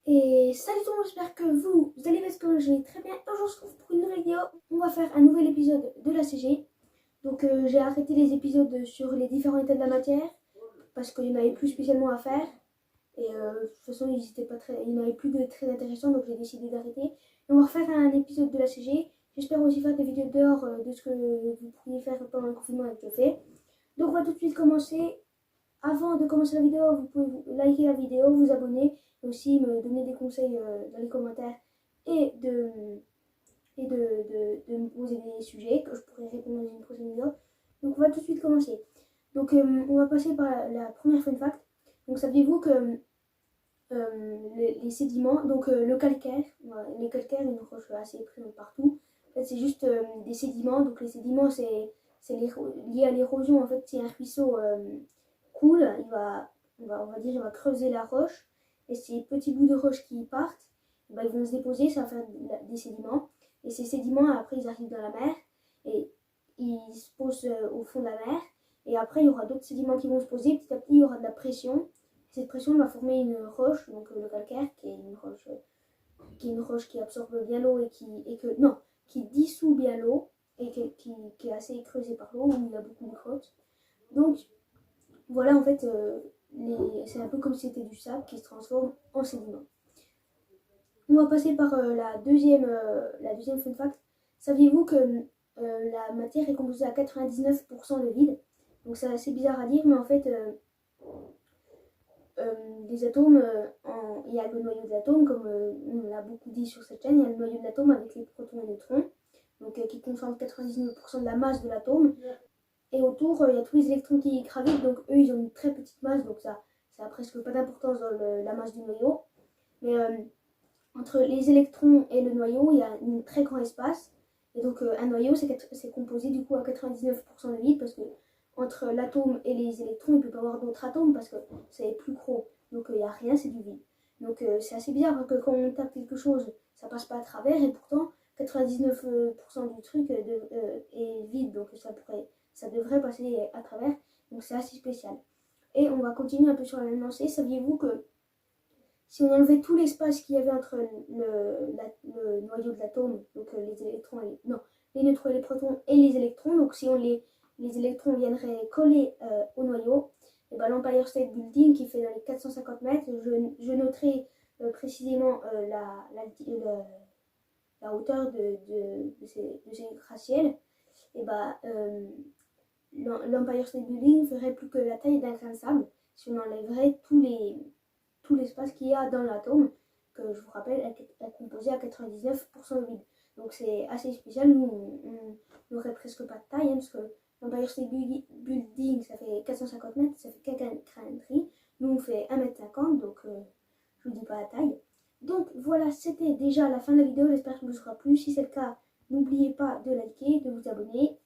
Et salut tout le monde, j'espère que vous allez bien, parce que je vais très bien. Aujourd'hui, on se retrouve pour une nouvelle vidéo. On va faire un nouvel épisode de la CG. Donc, j'ai arrêté les épisodes sur les différents états de la matière parce qu'il n'y en avait plus spécialement à faire. Et de toute façon, il n'y en avait plus de très intéressants, donc j'ai décidé d'arrêter. Et on va refaire un épisode de la CG. J'espère aussi faire des vidéos dehors de ce que vous pourriez faire pendant le confinement avec le fait. Donc, on va tout de suite commencer. Avant de commencer la vidéo, vous pouvez liker la vidéo, vous abonner, et aussi me donner des conseils dans les commentaires et de me poser des sujets que je pourrais répondre dans une prochaine vidéo. Donc on va tout de suite commencer. Donc on va passer par la première fun fact. Donc saviez-vous que les sédiments, donc le calcaire, les calcaires, une roche assez présente partout. En fait, c'est juste des sédiments. Donc les sédiments, c'est lié à l'érosion. En fait, si un ruisseau coule, on va dire, il va creuser la roche. Et ces petits bouts de roche qui partent, ben, ils vont se déposer, ça va faire des sédiments. Et ces sédiments, après, ils arrivent dans la mer et ils se posent au fond de la mer. Et après, il y aura d'autres sédiments qui vont se poser. Petit à petit, il y aura de la pression. Cette pression va former une roche, donc le calcaire, qui est une roche qui absorbe bien l'eau qui dissout bien l'eau et qui est assez creusée par l'eau, où il y a beaucoup de grottes. Donc voilà, en fait, c'est un peu comme si c'était du sable qui se transforme en sédiment. On va passer par la deuxième fun fact. Saviez-vous que la matière est composée à 99% de vide? Donc c'est assez bizarre à dire, mais en fait, les atomes, il y a le noyau de l'atome, comme on l'a beaucoup dit sur cette chaîne, il y a le noyau de l'atome avec les protons et neutrons, donc qui concentrent 99% de la masse de l'atome. Et autour, il y a tous les électrons qui gravitent, donc eux, ils ont une très petite masse, donc ça a presque pas d'importance dans la masse du noyau. Mais entre les électrons et le noyau, il y a un très grand espace. Et donc un noyau, c'est composé du coup à 99% de vide, parce que entre l'atome et les électrons, il ne peut pas y avoir d'autres atomes parce que c'est plus gros. Donc il n'y a rien, c'est du vide. Donc c'est assez bizarre parce que quand on tape quelque chose, ça passe pas à travers, et pourtant 99% du truc est vide, donc ça devrait passer à travers. Donc c'est assez spécial. Et on va continuer un peu sur la même lancée. Saviez-vous que si on enlevait tout l'espace qu'il y avait entre le noyau de l'atome, donc les électrons, les neutrons et les protons et les électrons, donc si les électrons viendraient coller au noyau, et ben l'Empire State Building qui fait dans les 450 mètres, je noterai précisément la hauteur de ces gratte-ciels, et ben l'Empire State Building ferait plus que la taille d'un grain de sable si on enlèverait tout l'espace qu'il y a dans l'atome, que je vous rappelle est composé à 99% de vide. Donc c'est assez spécial. Nous, on n'aurait presque pas de taille, parce que l'Empire State Building, ça fait 450 mètres, ça fait quelqu'un de. Nous, on fait 1,50 m, donc je vous dis pas la taille. Donc voilà, c'était déjà la fin de la vidéo. J'espère que vous aura plu. Si c'est le cas, n'oubliez pas de liker, de vous abonner,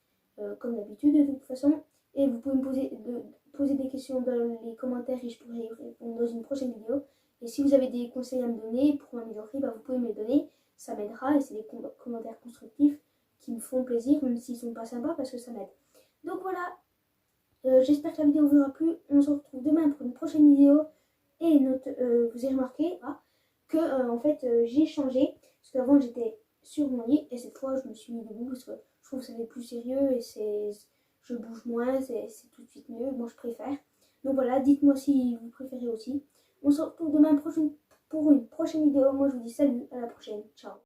comme d'habitude de toute façon. Et vous pouvez me poser des questions dans les commentaires et je pourrai y répondre dans une prochaine vidéo. Et si vous avez des conseils à me donner pour m'améliorer, vous pouvez me les donner. Ça m'aidera et c'est des commentaires constructifs qui me font plaisir, même s'ils ne sont pas sympas, parce que ça m'aide. Donc voilà, j'espère que la vidéo vous aura plu. On se retrouve demain pour une prochaine vidéo. Et vous avez remarqué que en fait j'ai changé, parce qu'avant j'étais sur mon lit et cette fois je me suis mis debout parce que je trouve que ça fait plus sérieux et je bouge moins, c'est tout de suite mieux. Moi je préfère. Donc voilà, dites-moi si vous préférez aussi. On se retrouve demain pour une prochaine vidéo. Moi je vous dis salut, à la prochaine, ciao.